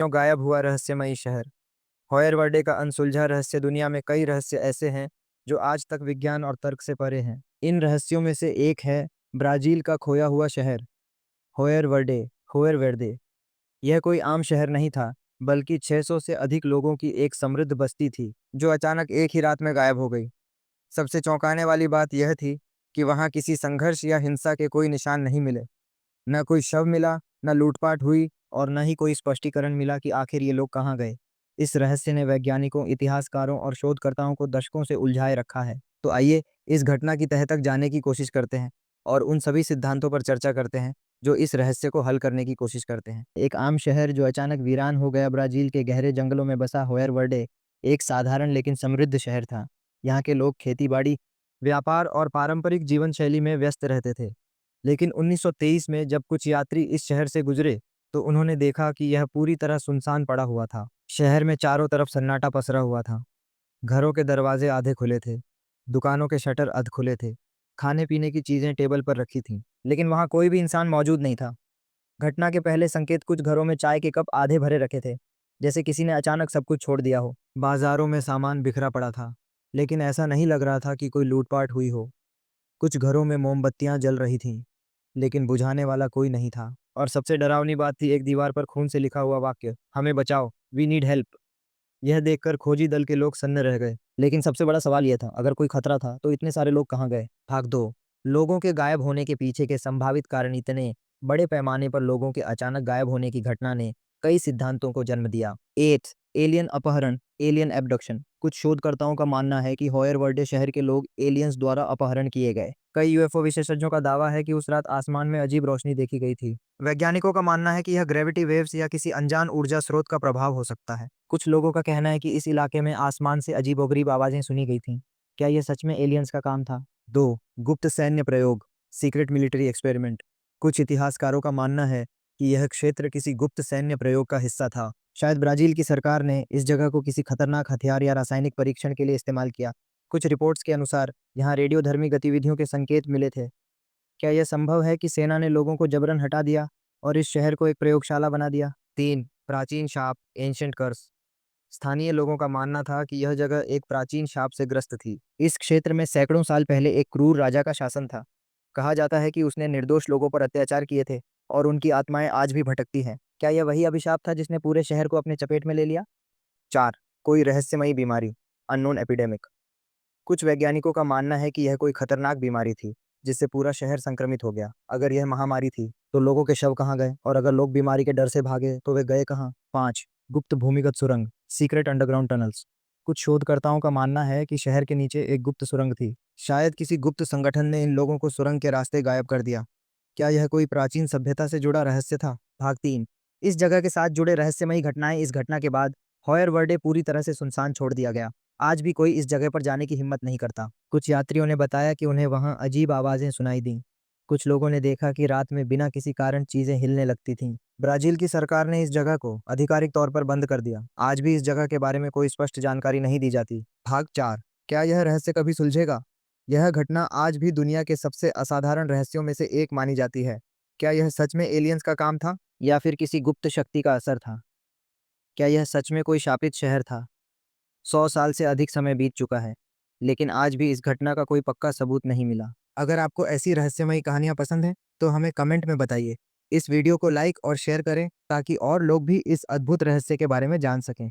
क्यों गायब हुआ रहस्यमयी शहर। हॉयरवर्डे का अनसुलझा रहस्य। दुनिया में कई रहस्य ऐसे हैं जो आज तक विज्ञान और तर्क से परे हैं। इन रहस्यों में से एक है ब्राजील का खोया हुआ शहर हॉयरवर्डे। हॉयरवर्डे यह कोई आम शहर नहीं था, बल्कि 600 से अधिक लोगों की एक समृद्ध बस्ती थी जो अचानक एक ही रात में गायब हो गई। सबसे चौंकाने वाली बात यह थी कि वहां किसी संघर्ष या हिंसा के कोई निशान नहीं मिले। न कोई शव मिला, न लूटपाट हुई, और न ही कोई स्पष्टीकरण मिला कि आखिर ये लोग कहाँ गए। इस रहस्य ने वैज्ञानिकों, इतिहासकारों और शोधकर्ताओं को दशकों से उलझाए रखा है। तो आइए इस घटना की तह तक जाने की कोशिश करते हैं और उन सभी सिद्धांतों पर चर्चा करते हैं जो इस रहस्य को हल करने की कोशिश करते हैं। एक आम शहर जो अचानक वीरान हो गया। ब्राजील के गहरे जंगलों में बसा होयरवर्डे एक साधारण लेकिन समृद्ध शहर था। यहाँ के लोग खेती-बाड़ी, व्यापार और पारंपरिक जीवन शैली में व्यस्त रहते थे। लेकिन 1923 में जब कुछ यात्री इस शहर से गुजरे, तो उन्होंने देखा कि यह पूरी तरह सुनसान पड़ा हुआ था। शहर में चारों तरफ सन्नाटा पसरा हुआ था। घरों के दरवाजे आधे खुले थे, दुकानों के शटर अध खुले थे, खाने पीने की चीजें टेबल पर रखी थीं, लेकिन वहां कोई भी इंसान मौजूद नहीं था। घटना के पहले संकेत कुछ घरों में चाय के कप आधे भरे रखे थे, जैसे किसी ने अचानक सब कुछ छोड़ दिया हो। बाजारों में सामान बिखरा पड़ा था, लेकिन ऐसा नहीं लग रहा था कि कोई लूटपाट हुई हो। कुछ घरों में मोमबत्तियां जल रही थीं, लेकिन बुझाने वाला कोई नहीं था। और सबसे डरावनी बात थी एक दीवार पर खून से लिखा हुआ वाक्य, हमें बचाओ, वी नीड हेल्प। यह देखकर खोजी दल के लोग सन्न रह गए। लेकिन सबसे बड़ा सवाल यह था, अगर कोई खतरा था तो इतने सारे लोग कहाँ गए। भाग दो। लोगों के गायब होने के पीछे के संभावित कारण। इतने बड़े पैमाने पर लोगों के अचानक गायब होने की घटना ने कई सिद्धांतों को जन्म दिया। एट एलियन अपहरण, एलियन एब्डक्शन। कुछ शोधकर्ताओं का मानना है कि हॉयरवर्डे शहर के लोग एलियंस द्वारा अपहरण किए गए। कई यूएफओ विशेषज्ञों का दावा है कि उस रात आसमान में अजीब रोशनी देखी गई थी। वैज्ञानिकों का मानना है कि यह ग्रेविटी वेव्स या किसी अनजान ऊर्जा स्रोत का प्रभाव हो सकता है। कुछ लोगों का कहना है कि इस इलाके में आसमान से अजीबोगरीब आवाजें सुनी गई थीं। क्या यह सच में एलियंस का काम था। दो गुप्त सैन्य प्रयोग, सीक्रेट मिलिट्री एक्सपेरिमेंट। कुछ इतिहासकारों का मानना है कि यह क्षेत्र किसी गुप्त सैन्य प्रयोग का हिस्सा था। शायद ब्राजील की सरकार ने इस जगह को किसी खतरनाक हथियार या रासायनिक परीक्षण के लिए इस्तेमाल किया। कुछ रिपोर्ट्स के अनुसार यहाँ रेडियोधर्मी गतिविधियों के संकेत मिले थे। क्या यह संभव है कि सेना ने लोगों को जबरन हटा दिया और इस शहर को एक प्रयोगशाला बना दिया। तीन प्राचीन शाप, एंशिएंट कर्स। स्थानीय लोगों का मानना था कि यह जगह एक प्राचीन शाप से ग्रस्त थी। इस क्षेत्र में सैकड़ों साल पहले एक क्रूर राजा का शासन था। कहा जाता है कि उसने निर्दोष लोगों पर अत्याचार किए थे और उनकी आत्माएं आज भी भटकती हैं। क्या यह वही अभिशाप था जिसने पूरे शहर को अपने चपेट में ले लिया। चार कोई रहस्यमयी बीमारी, अननोन एपिडेमिक। कुछ वैज्ञानिकों का मानना है कि यह कोई खतरनाक बीमारी थी जिससे पूरा शहर संक्रमित हो गया। अगर यह महामारी थी तो लोगों के शव कहाँ गए, और अगर लोग बीमारी के डर से भागे तो वे गए कहाँ। पाँच गुप्त भूमिगत सुरंग, सीक्रेट अंडरग्राउंड टनल्स। कुछ शोधकर्ताओं का मानना है कि शहर के नीचे एक गुप्त सुरंग थी। शायद किसी गुप्त संगठन ने इन लोगों को सुरंग के रास्ते गायब कर दिया। क्या यह कोई प्राचीन सभ्यता से जुड़ा रहस्य था। भाग तीन इस जगह के साथ जुड़े रहस्यमयी घटनाएं। इस घटना के बाद हॉयरवर्डे पूरी तरह से सुनसान छोड़ दिया गया। आज भी कोई इस जगह पर जाने की हिम्मत नहीं करता। कुछ यात्रियों ने बताया कि उन्हें वहां अजीब आवाजें सुनाई दी। कुछ लोगों ने देखा कि रात में बिना किसी कारण चीजें हिलने लगती थीं। ब्राजील की सरकार ने इस जगह को आधिकारिक तौर पर बंद कर दिया। आज भी इस जगह के बारे में कोई स्पष्ट जानकारी नहीं दी जाती। भाग चार क्या यह रहस्य कभी सुलझेगा। यह घटना आज भी दुनिया के सबसे असाधारण रहस्यों में से एक मानी जाती है। क्या यह सच में एलियंस का काम था या फिर किसी गुप्त शक्ति का असर था। क्या यह सच में कोई शापित शहर था। 100 साल से अधिक समय बीत चुका है, लेकिन आज भी इस घटना का कोई पक्का सबूत नहीं मिला। अगर आपको ऐसी रहस्यमयी कहानियां पसंद हैं, तो हमें कमेंट में बताइए। इस वीडियो को लाइक और शेयर करें ताकि और लोग भी इस अद्भुत रहस्य के बारे में जान सकें।